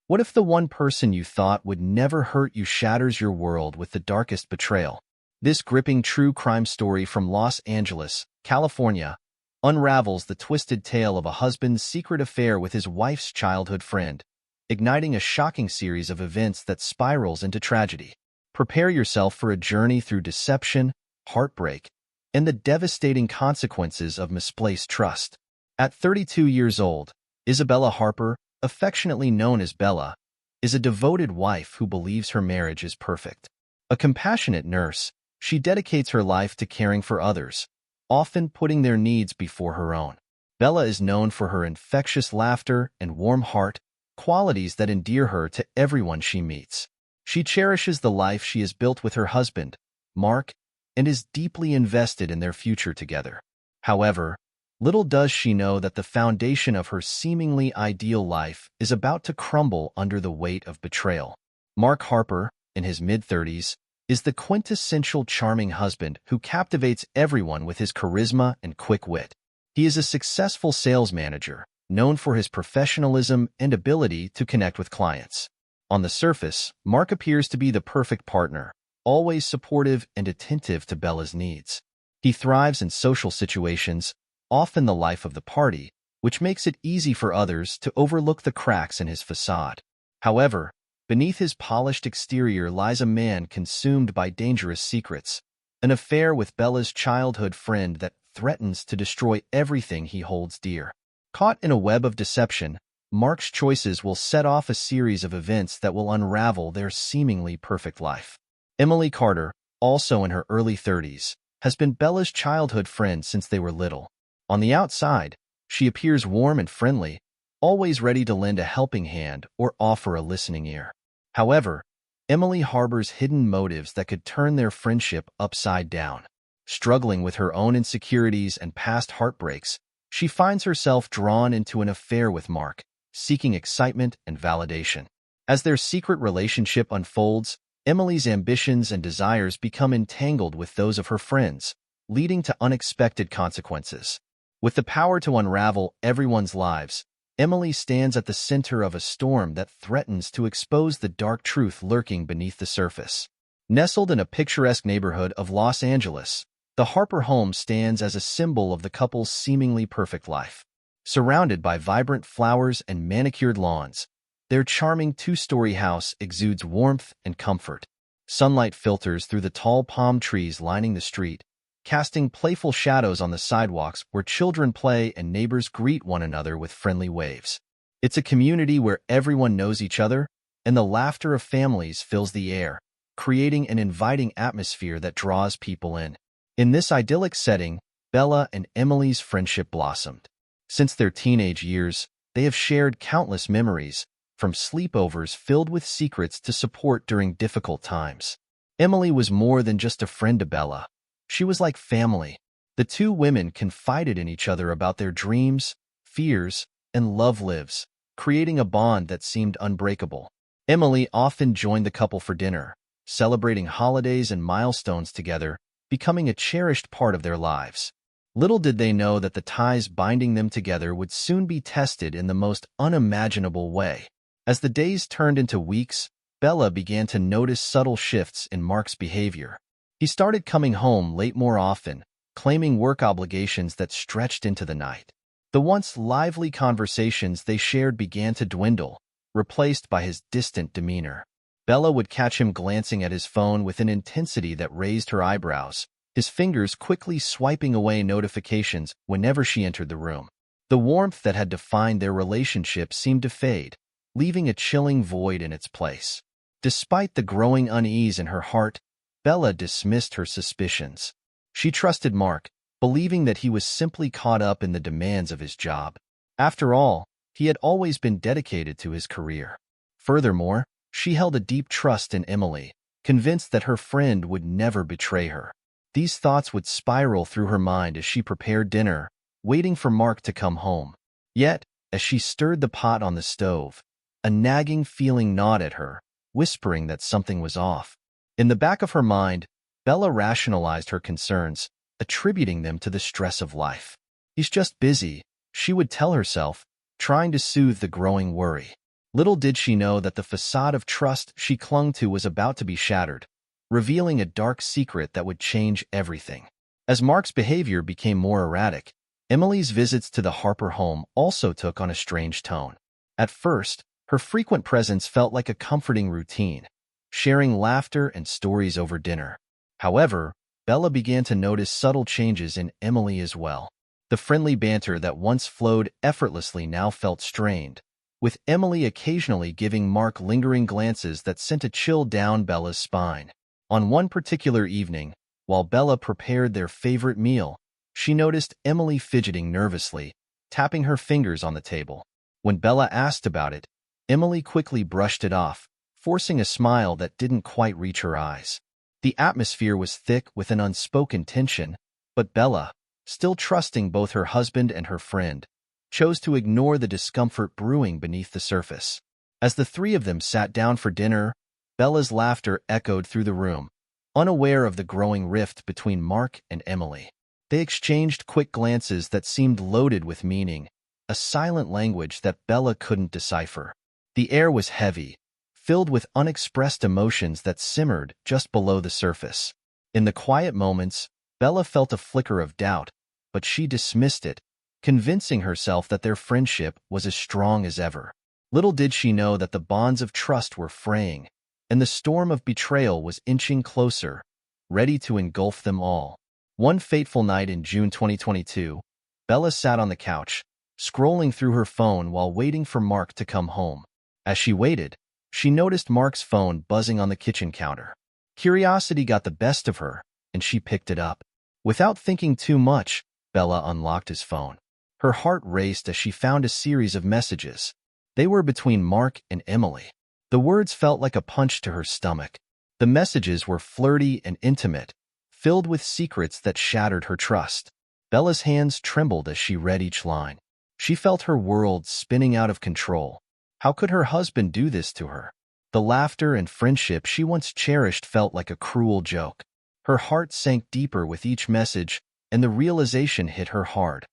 What if the one person you thought would never hurt you shatters your world with the darkest betrayal? This gripping true crime story from Los Angeles, California, unravels the twisted tale of a husband's secret affair with his wife's childhood friend, igniting a shocking series of events that spirals into tragedy. Prepare yourself for a journey through deception, heartbreak, and the devastating consequences of misplaced trust. At 32 years old, Isabella Harper, affectionately known as Bella, is a devoted wife who believes her marriage is perfect. A compassionate nurse, she dedicates her life to caring for others, often putting their needs before her own. Bella is known for her infectious laughter and warm heart, qualities that endear her to everyone she meets. She cherishes the life she has built with her husband, Mark, and is deeply invested in their future together. However, little does she know that the foundation of her seemingly ideal life is about to crumble under the weight of betrayal. Mark Harper, in his mid-30s, is the quintessential charming husband who captivates everyone with his charisma and quick wit. He is a successful sales manager, known for his professionalism and ability to connect with clients. On the surface, Mark appears to be the perfect partner, always supportive and attentive to Bella's needs. He thrives in social situations, often the life of the party, which makes it easy for others to overlook the cracks in his facade. However, beneath his polished exterior lies a man consumed by dangerous secrets, an affair with Bella's childhood friend that threatens to destroy everything he holds dear. Caught in a web of deception, Mark's choices will set off a series of events that will unravel their seemingly perfect life. Emily Carter, also in her early 30s, has been Bella's childhood friend since they were little. On the outside, she appears warm and friendly, always ready to lend a helping hand or offer a listening ear. However, Emily harbors hidden motives that could turn their friendship upside down. Struggling with her own insecurities and past heartbreaks, she finds herself drawn into an affair with Mark, seeking excitement and validation. As their secret relationship unfolds, Emily's ambitions and desires become entangled with those of her friends, leading to unexpected consequences. With the power to unravel everyone's lives, Emily stands at the center of a storm that threatens to expose the dark truth lurking beneath the surface. Nestled in a picturesque neighborhood of Los Angeles, the Harper home stands as a symbol of the couple's seemingly perfect life. Surrounded by vibrant flowers and manicured lawns, their charming two-story house exudes warmth and comfort. Sunlight filters through the tall palm trees lining the street, casting playful shadows on the sidewalks where children play and neighbors greet one another with friendly waves. It's a community where everyone knows each other, and the laughter of families fills the air, creating an inviting atmosphere that draws people in. In this idyllic setting, Bella and Emily's friendship blossomed. Since their teenage years, they have shared countless memories, from sleepovers filled with secrets to support during difficult times. Emily was more than just a friend to Bella. She was like family. The two women confided in each other about their dreams, fears, and love lives, creating a bond that seemed unbreakable. Emily often joined the couple for dinner, celebrating holidays and milestones together, becoming a cherished part of their lives. Little did they know that the ties binding them together would soon be tested in the most unimaginable way. As the days turned into weeks, Bella began to notice subtle shifts in Mark's behavior. He started coming home late more often, claiming work obligations that stretched into the night. The once lively conversations they shared began to dwindle, replaced by his distant demeanor. Bella would catch him glancing at his phone with an intensity that raised her eyebrows, his fingers quickly swiping away notifications whenever she entered the room. The warmth that had defined their relationship seemed to fade, leaving a chilling void in its place. Despite the growing unease in her heart, Bella dismissed her suspicions. She trusted Mark, believing that he was simply caught up in the demands of his job. After all, he had always been dedicated to his career. Furthermore, she held a deep trust in Emily, convinced that her friend would never betray her. These thoughts would spiral through her mind as she prepared dinner, waiting for Mark to come home. Yet, as she stirred the pot on the stove, a nagging feeling gnawed at her, whispering that something was off. In the back of her mind, Bella rationalized her concerns, attributing them to the stress of life. He's just busy, she would tell herself, trying to soothe the growing worry. Little did she know that the facade of trust she clung to was about to be shattered, revealing a dark secret that would change everything. As Mark's behavior became more erratic, Emily's visits to the Harper home also took on a strange tone. At first, her frequent presence felt like a comforting routine, sharing laughter and stories over dinner. However, Bella began to notice subtle changes in Emily as well. The friendly banter that once flowed effortlessly now felt strained, with Emily occasionally giving Mark lingering glances that sent a chill down Bella's spine. On one particular evening, while Bella prepared their favorite meal, she noticed Emily fidgeting nervously, tapping her fingers on the table. When Bella asked about it, Emily quickly brushed it off, forcing a smile that didn't quite reach her eyes. The atmosphere was thick with an unspoken tension, but Bella, still trusting both her husband and her friend, chose to ignore the discomfort brewing beneath the surface. As the three of them sat down for dinner, Bella's laughter echoed through the room, unaware of the growing rift between Mark and Emily. They exchanged quick glances that seemed loaded with meaning, a silent language that Bella couldn't decipher. The air was heavy, filled with unexpressed emotions that simmered just below the surface. In the quiet moments, Bella felt a flicker of doubt, but she dismissed it, convincing herself that their friendship was as strong as ever. Little did she know that the bonds of trust were fraying, and the storm of betrayal was inching closer, ready to engulf them all. One fateful night in June 2022, Bella sat on the couch, scrolling through her phone while waiting for Mark to come home. As she waited, she noticed Mark's phone buzzing on the kitchen counter. Curiosity got the best of her, and she picked it up. Without thinking too much, Bella unlocked his phone. Her heart raced as she found a series of messages. They were between Mark and Emily. The words felt like a punch to her stomach. The messages were flirty and intimate, filled with secrets that shattered her trust. Bella's hands trembled as she read each line. She felt her world spinning out of control. How could her husband do this to her? The laughter and friendship she once cherished felt like a cruel joke. Her heart sank deeper with each message, and the realization hit her hard.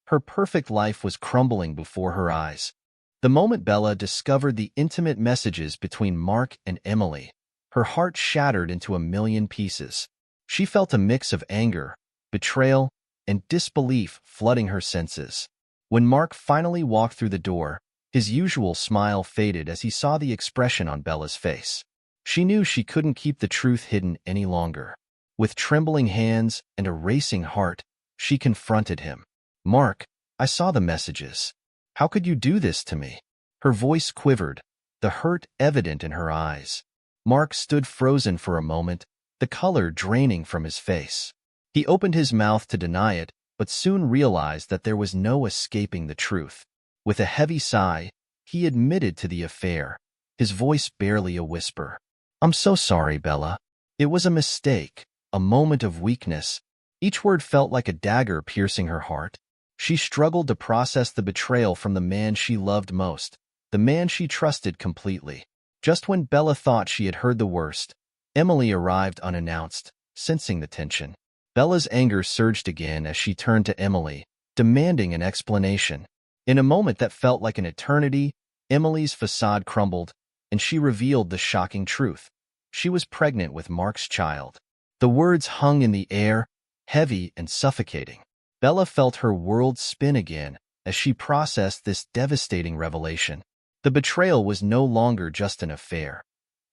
Her perfect life was crumbling before her eyes. The moment Bella discovered the intimate messages between Mark and Emily, her heart shattered into a million pieces. She felt a mix of anger, betrayal, and disbelief flooding her senses. When Mark finally walked through the door, his usual smile faded as he saw the expression on Bella's face. She knew she couldn't keep the truth hidden any longer. With trembling hands and a racing heart, she confronted him. "Mark, I saw the messages. How could you do this to me?" Her voice quivered, the hurt evident in her eyes. Mark stood frozen for a moment, the color draining from his face. He opened his mouth to deny it, but soon realized that there was no escaping the truth. With a heavy sigh, he admitted to the affair, his voice barely a whisper. "I'm so sorry, Bella. It was a mistake, a moment of weakness." Each word felt like a dagger piercing her heart. She struggled to process the betrayal from the man she loved most, the man she trusted completely. Just when Bella thought she had heard the worst, Emily arrived unannounced, sensing the tension. Bella's anger surged again as she turned to Emily, demanding an explanation. In a moment that felt like an eternity, Emily's facade crumbled, and she revealed the shocking truth. She was pregnant with Mark's child. The words hung in the air, heavy and suffocating. Bella felt her world spin again as she processed this devastating revelation. The betrayal was no longer just an affair.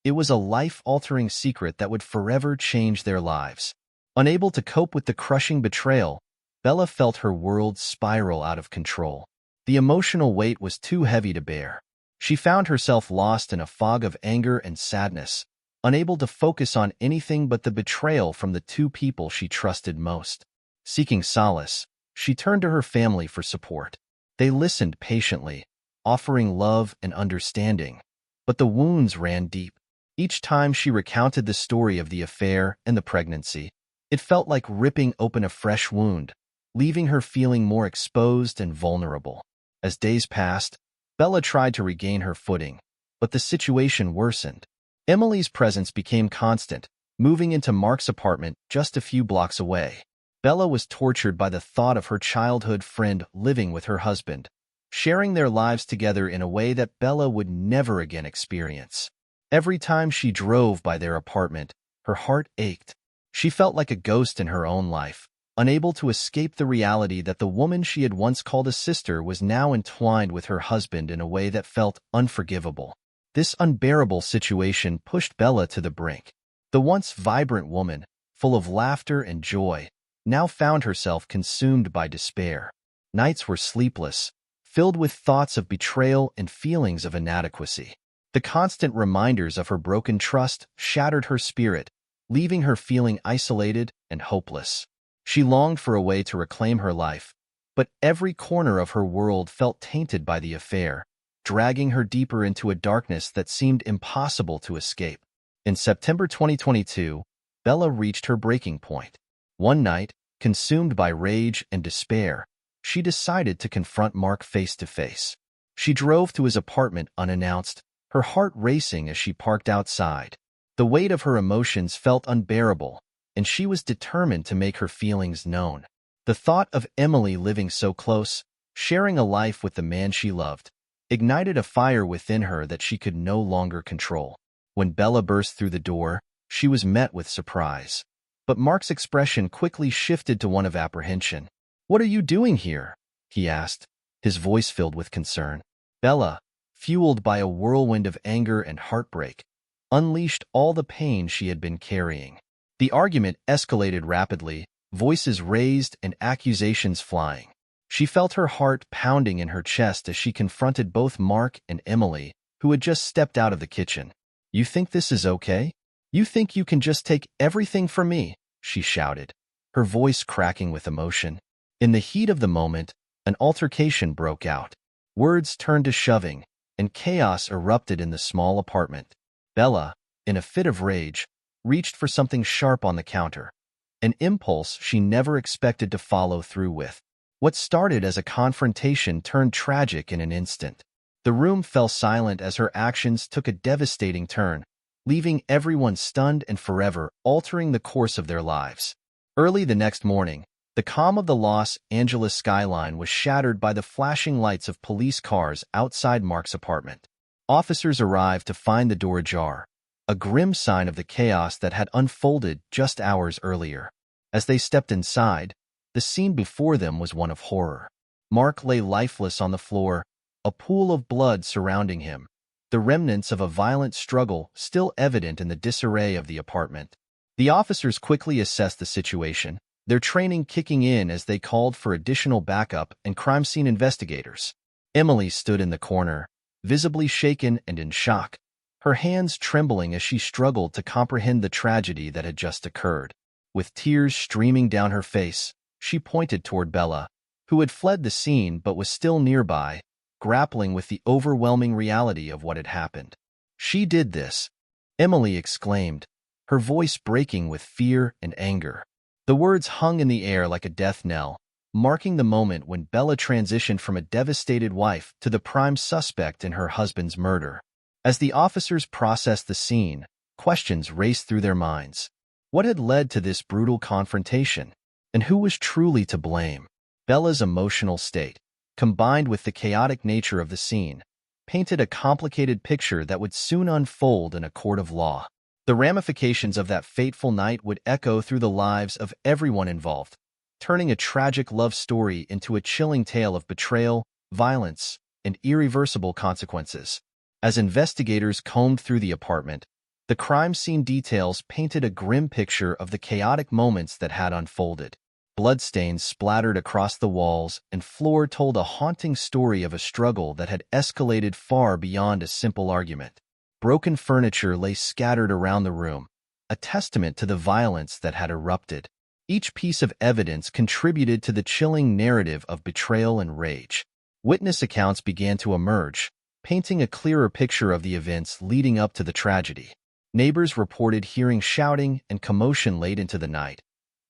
It was a life-altering secret that would forever change their lives. Unable to cope with the crushing betrayal, Bella felt her world spiral out of control. The emotional weight was too heavy to bear. She found herself lost in a fog of anger and sadness, unable to focus on anything but the betrayal from the two people she trusted most. Seeking solace, she turned to her family for support. They listened patiently, offering love and understanding, but the wounds ran deep. Each time she recounted the story of the affair and the pregnancy, it felt like ripping open a fresh wound, leaving her feeling more exposed and vulnerable. As days passed, Bella tried to regain her footing, but the situation worsened. Emily's presence became constant, moving into Mark's apartment just a few blocks away. Bella was tortured by the thought of her childhood friend living with her husband. sharing their lives together in a way that Bella would never again experience. Every time she drove by their apartment, her heart ached. She felt like a ghost in her own life, unable to escape the reality that the woman she had once called a sister was now entwined with her husband in a way that felt unforgivable. This unbearable situation pushed Bella to the brink. The once vibrant woman, full of laughter and joy, now found herself consumed by despair. Nights were sleepless, filled with thoughts of betrayal and feelings of inadequacy. The constant reminders of her broken trust shattered her spirit, leaving her feeling isolated and hopeless. She longed for a way to reclaim her life, but every corner of her world felt tainted by the affair, dragging her deeper into a darkness that seemed impossible to escape. In September 2022, Bella reached her breaking point. One night, consumed by rage and despair, she decided to confront Mark face to face. She drove to his apartment unannounced, her heart racing as she parked outside. The weight of her emotions felt unbearable, and she was determined to make her feelings known. The thought of Emily living so close, sharing a life with the man she loved, ignited a fire within her that she could no longer control. When Bella burst through the door, she was met with surprise. But Mark's expression quickly shifted to one of apprehension. "What are you doing here?" he asked, his voice filled with concern. Bella, fueled by a whirlwind of anger and heartbreak, unleashed all the pain she had been carrying. The argument escalated rapidly, voices raised and accusations flying. She felt her heart pounding in her chest as she confronted both Mark and Emily, who had just stepped out of the kitchen. "You think this is okay? You think you can just take everything from me?" she shouted, her voice cracking with emotion. In the heat of the moment, an altercation broke out. Words turned to shoving, and chaos erupted in the small apartment. Bella, in a fit of rage, reached for something sharp on the counter, an impulse she never expected to follow through with. What started as a confrontation turned tragic in an instant. The room fell silent as her actions took a devastating turn, leaving everyone stunned and forever altering the course of their lives. Early the next morning, the calm of the Los Angeles skyline was shattered by the flashing lights of police cars outside Mark's apartment. Officers arrived to find the door ajar, a grim sign of the chaos that had unfolded just hours earlier. As they stepped inside, the scene before them was one of horror. Mark lay lifeless on the floor, a pool of blood surrounding him, the remnants of a violent struggle still evident in the disarray of the apartment. The officers quickly assessed the situation, their training kicking in as they called for additional backup and crime scene investigators. Emily stood in the corner, visibly shaken and in shock, her hands trembling as she struggled to comprehend the tragedy that had just occurred. With tears streaming down her face, she pointed toward Bella, who had fled the scene but was still nearby, grappling with the overwhelming reality of what had happened. "She did this," Emily exclaimed, her voice breaking with fear and anger. The words hung in the air like a death knell, marking the moment when Bella transitioned from a devastated wife to the prime suspect in her husband's murder. As the officers processed the scene, questions raced through their minds. What had led to this brutal confrontation? And who was truly to blame? Bella's emotional state, combined with the chaotic nature of the scene, painted a complicated picture that would soon unfold in a court of law. The ramifications of that fateful night would echo through the lives of everyone involved, turning a tragic love story into a chilling tale of betrayal, violence, and irreversible consequences. As investigators combed through the apartment, the crime scene details painted a grim picture of the chaotic moments that had unfolded. Bloodstains splattered across the walls and floor told a haunting story of a struggle that had escalated far beyond a simple argument. Broken furniture lay scattered around the room, a testament to the violence that had erupted. Each piece of evidence contributed to the chilling narrative of betrayal and rage. Witness accounts began to emerge, painting a clearer picture of the events leading up to the tragedy. Neighbors reported hearing shouting and commotion late into the night,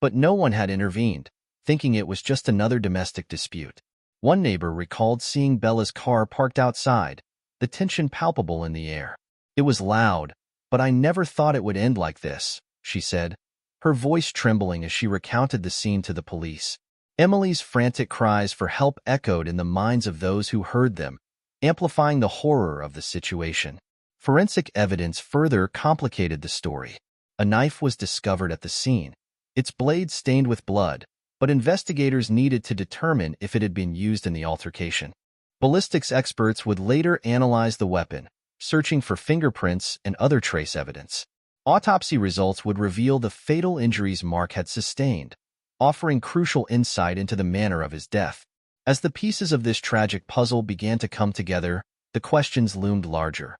but no one had intervened, thinking it was just another domestic dispute. One neighbor recalled seeing Bella's car parked outside, the tension palpable in the air. "It was loud, but I never thought it would end like this," she said, her voice trembling as she recounted the scene to the police. Emily's frantic cries for help echoed in the minds of those who heard them, amplifying the horror of the situation. Forensic evidence further complicated the story. A knife was discovered at the scene, its blade stained with blood, but investigators needed to determine if it had been used in the altercation. Ballistics experts would later analyze the weapon, searching for fingerprints and other trace evidence. Autopsy results would reveal the fatal injuries Mark had sustained, offering crucial insight into the manner of his death. As the pieces of this tragic puzzle began to come together, the questions loomed larger.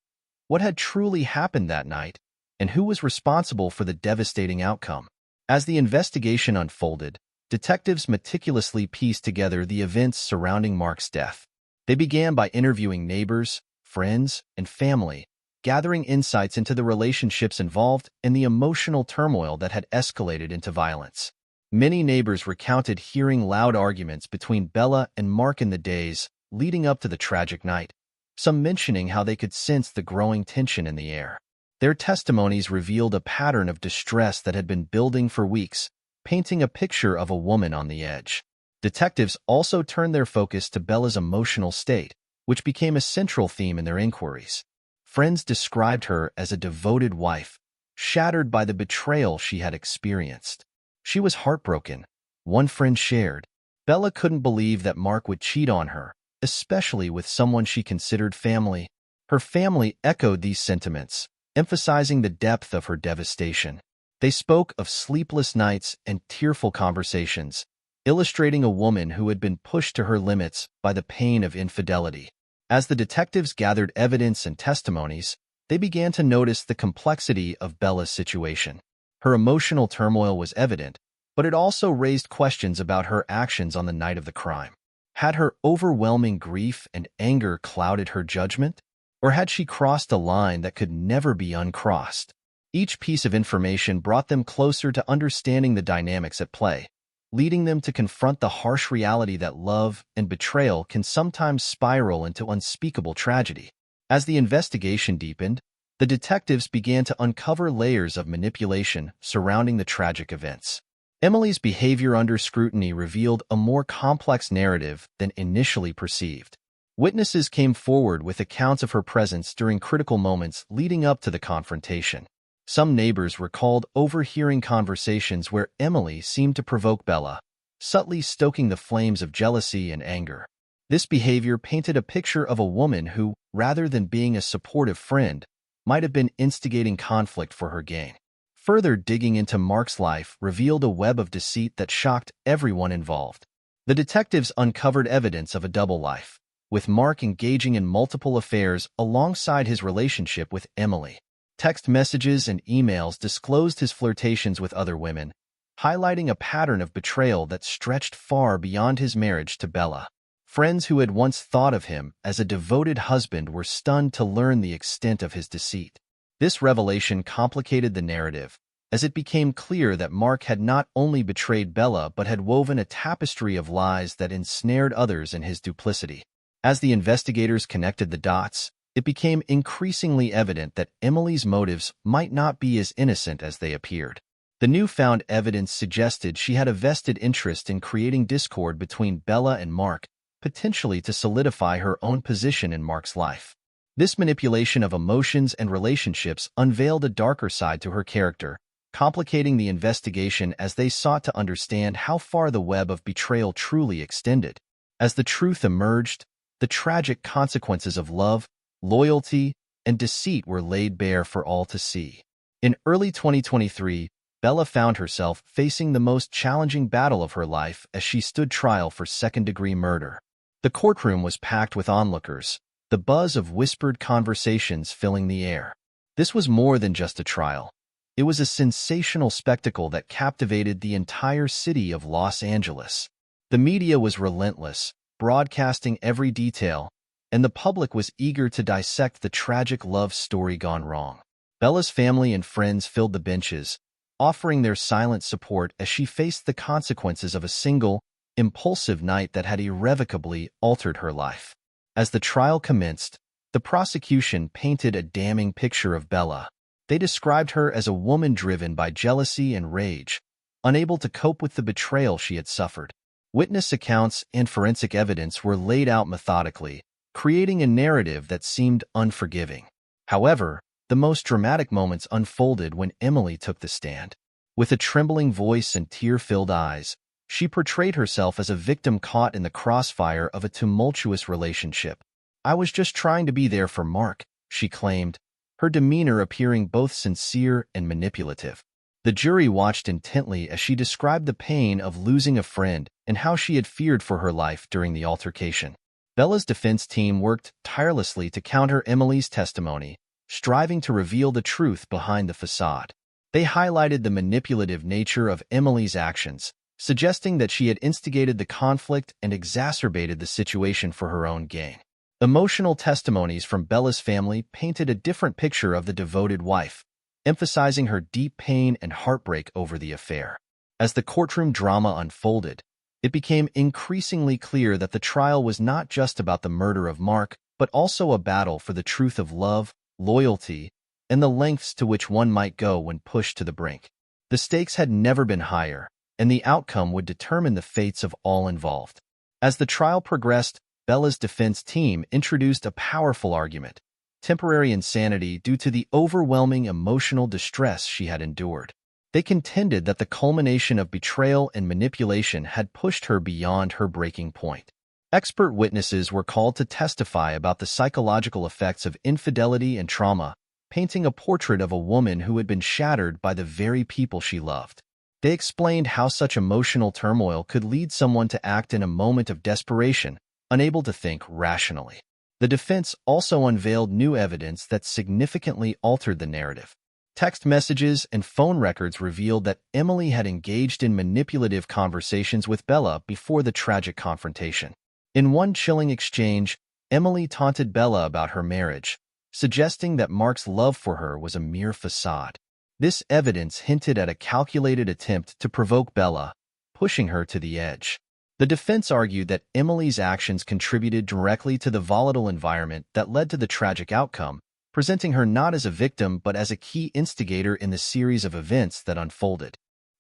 What had truly happened that night, and who was responsible for the devastating outcome? As the investigation unfolded, detectives meticulously pieced together the events surrounding Mark's death. They began by interviewing neighbors, friends, and family, gathering insights into the relationships involved and the emotional turmoil that had escalated into violence. Many neighbors recounted hearing loud arguments between Bella and Mark in the days leading up to the tragic night, some mentioning how they could sense the growing tension in the air. Their testimonies revealed a pattern of distress that had been building for weeks, painting a picture of a woman on the edge. Detectives also turned their focus to Bella's emotional state, which became a central theme in their inquiries. Friends described her as a devoted wife, shattered by the betrayal she had experienced. She was heartbroken, one friend shared. Bella couldn't believe that Mark would cheat on her, especially with someone she considered family. Her family echoed these sentiments, emphasizing the depth of her devastation. They spoke of sleepless nights and tearful conversations, illustrating a woman who had been pushed to her limits by the pain of infidelity. As the detectives gathered evidence and testimonies, they began to notice the complexity of Bella's situation. Her emotional turmoil was evident, but it also raised questions about her actions on the night of the crime. Had her overwhelming grief and anger clouded her judgment? Or had she crossed a line that could never be uncrossed? Each piece of information brought them closer to understanding the dynamics at play, leading them to confront the harsh reality that love and betrayal can sometimes spiral into unspeakable tragedy. As the investigation deepened, the detectives began to uncover layers of manipulation surrounding the tragic events. Emily's behavior under scrutiny revealed a more complex narrative than initially perceived. Witnesses came forward with accounts of her presence during critical moments leading up to the confrontation. Some neighbors recalled overhearing conversations where Emily seemed to provoke Bella, subtly stoking the flames of jealousy and anger. This behavior painted a picture of a woman who, rather than being a supportive friend, might have been instigating conflict for her gain. Further digging into Mark's life revealed a web of deceit that shocked everyone involved. The detectives uncovered evidence of a double life, with Mark engaging in multiple affairs alongside his relationship with Emily. Text messages and emails disclosed his flirtations with other women, highlighting a pattern of betrayal that stretched far beyond his marriage to Bella. Friends who had once thought of him as a devoted husband were stunned to learn the extent of his deceit. This revelation complicated the narrative, as it became clear that Mark had not only betrayed Bella but had woven a tapestry of lies that ensnared others in his duplicity. As the investigators connected the dots, it became increasingly evident that Emily's motives might not be as innocent as they appeared. The newfound evidence suggested she had a vested interest in creating discord between Bella and Mark, potentially to solidify her own position in Mark's life. This manipulation of emotions and relationships unveiled a darker side to her character, complicating the investigation as they sought to understand how far the web of betrayal truly extended. As the truth emerged, the tragic consequences of love, loyalty, and deceit were laid bare for all to see. In early 2023, Bella found herself facing the most challenging battle of her life as she stood trial for second-degree murder. The courtroom was packed with onlookers, the buzz of whispered conversations filling the air. This was more than just a trial. It was a sensational spectacle that captivated the entire city of Los Angeles. The media was relentless, broadcasting every detail, and the public was eager to dissect the tragic love story gone wrong. Bella's family and friends filled the benches, offering their silent support as she faced the consequences of a single, impulsive night that had irrevocably altered her life. As the trial commenced, the prosecution painted a damning picture of Bella. They described her as a woman driven by jealousy and rage, unable to cope with the betrayal she had suffered. Witness accounts and forensic evidence were laid out methodically, creating a narrative that seemed unforgiving. However, the most dramatic moments unfolded when Emily took the stand. With a trembling voice and tear-filled eyes, she portrayed herself as a victim caught in the crossfire of a tumultuous relationship. "I was just trying to be there for Mark," she claimed, her demeanor appearing both sincere and manipulative. The jury watched intently as she described the pain of losing a friend and how she had feared for her life during the altercation. Bella's defense team worked tirelessly to counter Emily's testimony, striving to reveal the truth behind the facade. They highlighted the manipulative nature of Emily's actions, suggesting that she had instigated the conflict and exacerbated the situation for her own gain. Emotional testimonies from Bella's family painted a different picture of the devoted wife, emphasizing her deep pain and heartbreak over the affair. As the courtroom drama unfolded, it became increasingly clear that the trial was not just about the murder of Mark, but also a battle for the truth of love, loyalty, and the lengths to which one might go when pushed to the brink. The stakes had never been higher, and the outcome would determine the fates of all involved. As the trial progressed, Bella's defense team introduced a powerful argument: temporary insanity due to the overwhelming emotional distress she had endured. They contended that the culmination of betrayal and manipulation had pushed her beyond her breaking point. Expert witnesses were called to testify about the psychological effects of infidelity and trauma, painting a portrait of a woman who had been shattered by the very people she loved. They explained how such emotional turmoil could lead someone to act in a moment of desperation, unable to think rationally. The defense also unveiled new evidence that significantly altered the narrative. Text messages and phone records revealed that Emily had engaged in manipulative conversations with Bella before the tragic confrontation. In one chilling exchange, Emily taunted Bella about her marriage, suggesting that Mark's love for her was a mere facade. This evidence hinted at a calculated attempt to provoke Bella, pushing her to the edge. The defense argued that Emily's actions contributed directly to the volatile environment that led to the tragic outcome, presenting her not as a victim but as a key instigator in the series of events that unfolded.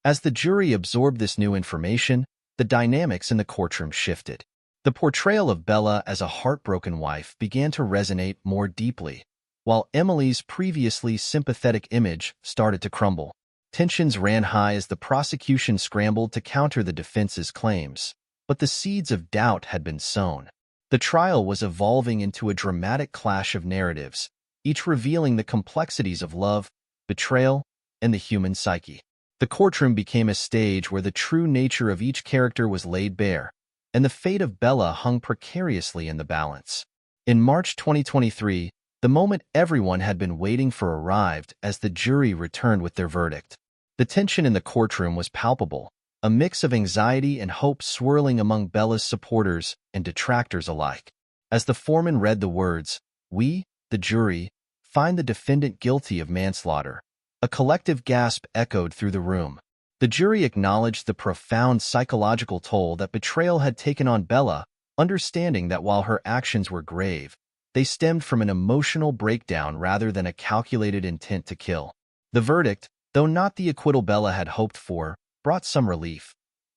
As the jury absorbed this new information, the dynamics in the courtroom shifted. The portrayal of Bella as a heartbroken wife began to resonate more deeply, while Emily's previously sympathetic image started to crumble. Tensions ran high as the prosecution scrambled to counter the defense's claims, but the seeds of doubt had been sown. The trial was evolving into a dramatic clash of narratives, each revealing the complexities of love, betrayal, and the human psyche. The courtroom became a stage where the true nature of each character was laid bare, and the fate of Bella hung precariously in the balance. In March 2023, the moment everyone had been waiting for arrived as the jury returned with their verdict. The tension in the courtroom was palpable, a mix of anxiety and hope swirling among Bella's supporters and detractors alike. As the foreman read the words, "We, the jury, find the defendant guilty of manslaughter," a collective gasp echoed through the room. The jury acknowledged the profound psychological toll that betrayal had taken on Bella, understanding that while her actions were grave, they stemmed from an emotional breakdown rather than a calculated intent to kill. The verdict, though not the acquittal Bella had hoped for, brought some relief.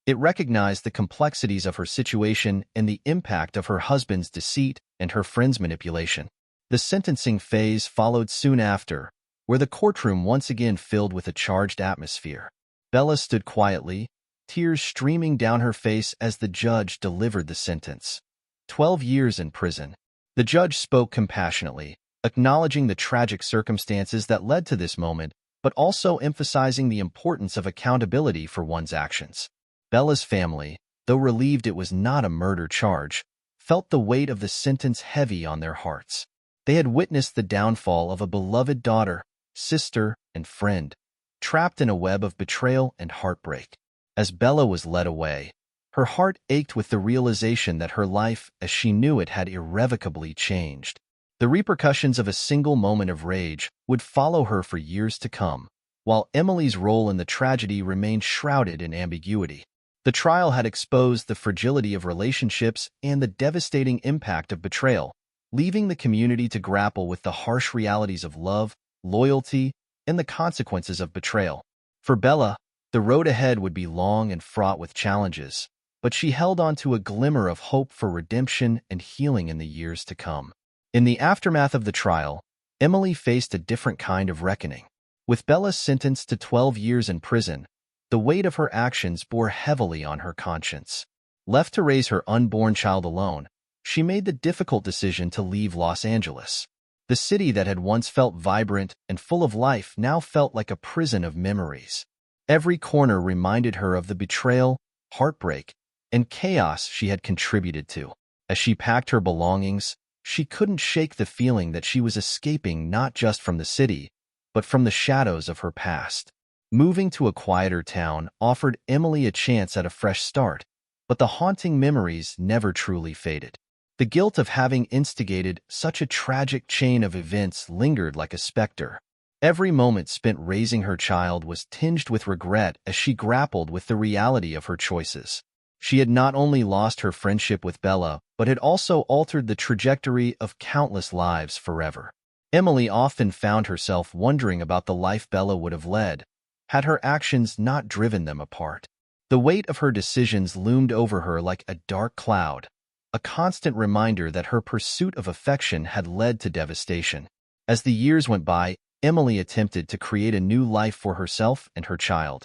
It recognized the complexities of her situation and the impact of her husband's deceit and her friend's manipulation. The sentencing phase followed soon after, where the courtroom once again filled with a charged atmosphere. Bella stood quietly, tears streaming down her face as the judge delivered the sentence. 12 years in prison. The judge spoke compassionately, acknowledging the tragic circumstances that led to this moment, but also emphasizing the importance of accountability for one's actions. Bella's family, though relieved it was not a murder charge, felt the weight of the sentence heavy on their hearts. They had witnessed the downfall of a beloved daughter, sister, and friend, trapped in a web of betrayal and heartbreak. As Bella was led away, her heart ached with the realization that her life, as she knew it, had irrevocably changed. The repercussions of a single moment of rage would follow her for years to come, while Emily's role in the tragedy remained shrouded in ambiguity. The trial had exposed the fragility of relationships and the devastating impact of betrayal, leaving the community to grapple with the harsh realities of love, loyalty, and the consequences of betrayal. For Bella, the road ahead would be long and fraught with challenges. but she held on to a glimmer of hope for redemption and healing in the years to come. In the aftermath of the trial, Emily faced a different kind of reckoning. With Bella sentenced to 12 years in prison, the weight of her actions bore heavily on her conscience. Left to raise her unborn child alone, she made the difficult decision to leave Los Angeles. The city that had once felt vibrant and full of life now felt like a prison of memories. Every corner reminded her of the betrayal, heartbreak, and chaos she had contributed to. As she packed her belongings, she couldn't shake the feeling that she was escaping not just from the city, but from the shadows of her past. Moving to a quieter town offered Emily a chance at a fresh start, but the haunting memories never truly faded. The guilt of having instigated such a tragic chain of events lingered like a specter. Every moment spent raising her child was tinged with regret as she grappled with the reality of her choices. She had not only lost her friendship with Bella, but had also altered the trajectory of countless lives forever. Emily often found herself wondering about the life Bella would have led, had her actions not driven them apart. The weight of her decisions loomed over her like a dark cloud, a constant reminder that her pursuit of affection had led to devastation. As the years went by, Emily attempted to create a new life for herself and her child.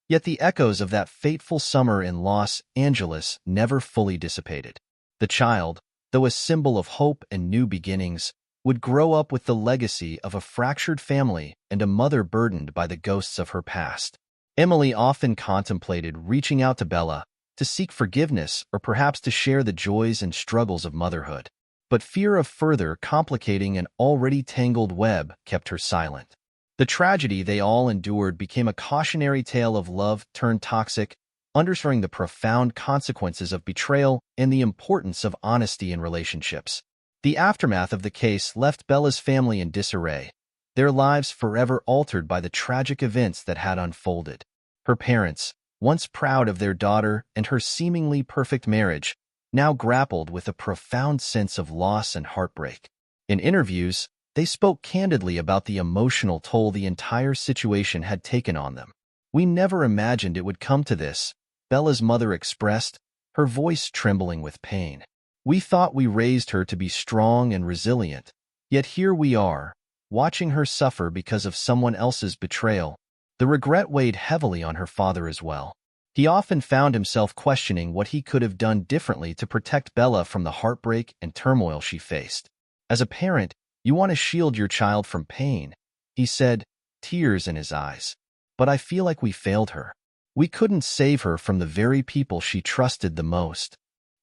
Yet the echoes of that fateful summer in Los Angeles never fully dissipated. The child, though a symbol of hope and new beginnings, would grow up with the legacy of a fractured family and a mother burdened by the ghosts of her past. Emily often contemplated reaching out to Bella to seek forgiveness or perhaps to share the joys and struggles of motherhood. But fear of further complicating an already tangled web kept her silent. The tragedy they all endured became a cautionary tale of love turned toxic, underscoring the profound consequences of betrayal and the importance of honesty in relationships. The aftermath of the case left Bella's family in disarray, their lives forever altered by the tragic events that had unfolded. Her parents, once proud of their daughter and her seemingly perfect marriage, now grappled with a profound sense of loss and heartbreak. In interviews, they spoke candidly about the emotional toll the entire situation had taken on them. "We never imagined it would come to this," Bella's mother expressed, her voice trembling with pain. "We thought we raised her to be strong and resilient, yet here we are, watching her suffer because of someone else's betrayal." The regret weighed heavily on her father as well. He often found himself questioning what he could have done differently to protect Bella from the heartbreak and turmoil she faced. "As a parent, you want to shield your child from pain," he said, tears in his eyes. "But I feel like we failed her. We couldn't save her from the very people she trusted the most."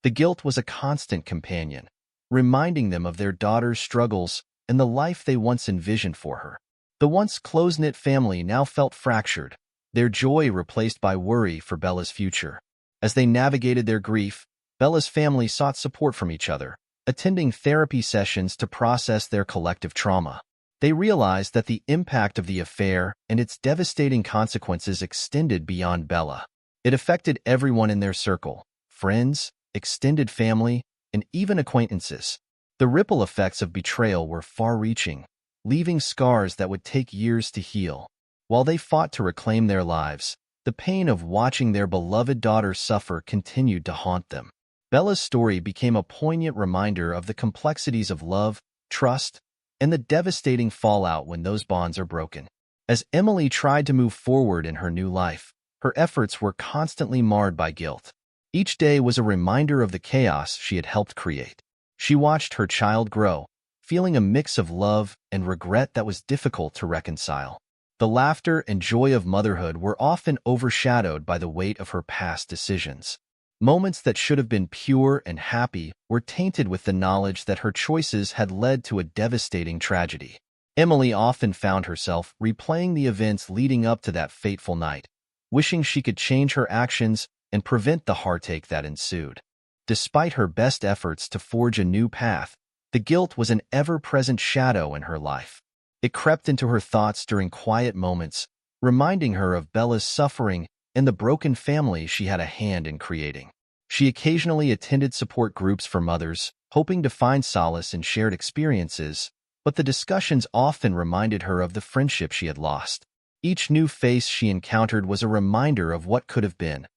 The guilt was a constant companion, reminding them of their daughter's struggles and the life they once envisioned for her. The once close-knit family now felt fractured, their joy replaced by worry for Bella's future. As they navigated their grief, Bella's family sought support from each other, attending therapy sessions to process their collective trauma. They realized that the impact of the affair and its devastating consequences extended beyond Bella. It affected everyone in their circle, friends, extended family, and even acquaintances. The ripple effects of betrayal were far-reaching, leaving scars that would take years to heal. While they fought to reclaim their lives, the pain of watching their beloved daughter suffer continued to haunt them. Bella's story became a poignant reminder of the complexities of love, trust, and the devastating fallout when those bonds are broken. As Emily tried to move forward in her new life, her efforts were constantly marred by guilt. Each day was a reminder of the chaos she had helped create. She watched her child grow, feeling a mix of love and regret that was difficult to reconcile. The laughter and joy of motherhood were often overshadowed by the weight of her past decisions. Moments that should have been pure and happy were tainted with the knowledge that her choices had led to a devastating tragedy. Emily often found herself replaying the events leading up to that fateful night, wishing she could change her actions and prevent the heartache that ensued. Despite her best efforts to forge a new path, the guilt was an ever-present shadow in her life. It crept into her thoughts during quiet moments, reminding her of Bella's suffering and the broken family she had a hand in creating. She occasionally attended support groups for mothers, hoping to find solace in shared experiences, but the discussions often reminded her of the friendship she had lost. Each new face she encountered was a reminder of what could have been,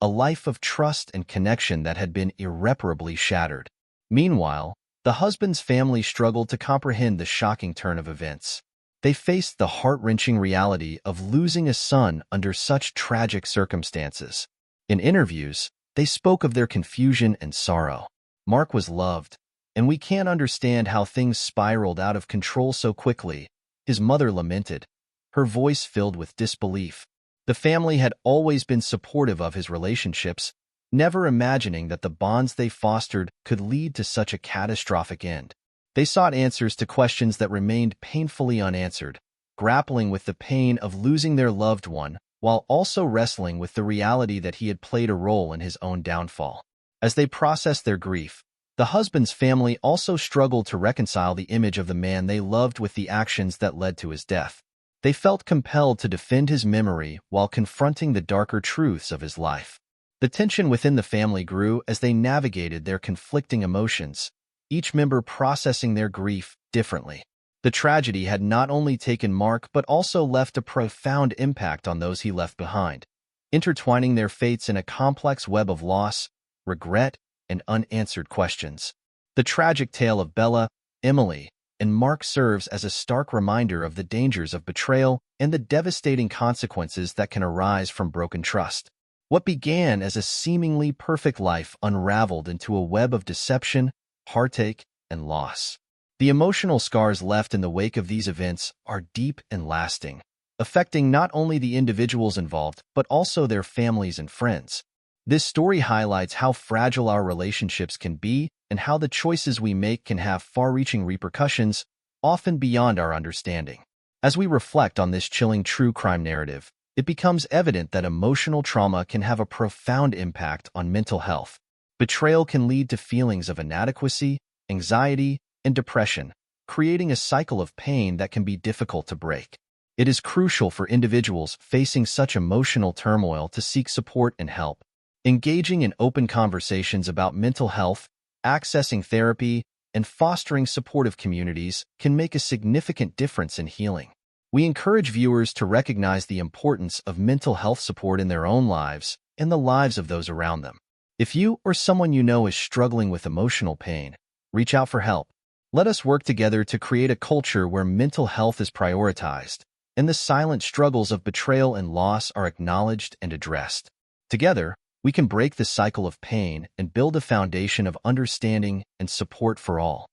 a life of trust and connection that had been irreparably shattered. Meanwhile, the husband's family struggled to comprehend the shocking turn of events. They faced the heart-wrenching reality of losing a son under such tragic circumstances. In interviews, they spoke of their confusion and sorrow. Mark was loved, and we can't understand how things spiraled out of control so quickly, his mother lamented, her voice filled with disbelief. The family had always been supportive of his relationships, never imagining that the bonds they fostered could lead to such a catastrophic end. They sought answers to questions that remained painfully unanswered, grappling with the pain of losing their loved one while also wrestling with the reality that he had played a role in his own downfall. As they processed their grief, the husband's family also struggled to reconcile the image of the man they loved with the actions that led to his death. They felt compelled to defend his memory while confronting the darker truths of his life. The tension within the family grew as they navigated their conflicting emotions, each member processing their grief differently. The tragedy had not only taken Mark but also left a profound impact on those he left behind, intertwining their fates in a complex web of loss, regret, and unanswered questions. The tragic tale of Bella, Emily, and Mark serves as a stark reminder of the dangers of betrayal and the devastating consequences that can arise from broken trust. What began as a seemingly perfect life unraveled into a web of deception, heartache, and loss. The emotional scars left in the wake of these events are deep and lasting, affecting not only the individuals involved but also their families and friends. This story highlights how fragile our relationships can be and how the choices we make can have far-reaching repercussions, often beyond our understanding. As we reflect on this chilling true crime narrative, it becomes evident that emotional trauma can have a profound impact on mental health. Betrayal can lead to feelings of inadequacy, anxiety, and depression, creating a cycle of pain that can be difficult to break. It is crucial for individuals facing such emotional turmoil to seek support and help. Engaging in open conversations about mental health, accessing therapy, and fostering supportive communities can make a significant difference in healing. We encourage viewers to recognize the importance of mental health support in their own lives and the lives of those around them. If you or someone you know is struggling with emotional pain, reach out for help. Let us work together to create a culture where mental health is prioritized and the silent struggles of betrayal and loss are acknowledged and addressed. Together, we can break the cycle of pain and build a foundation of understanding and support for all.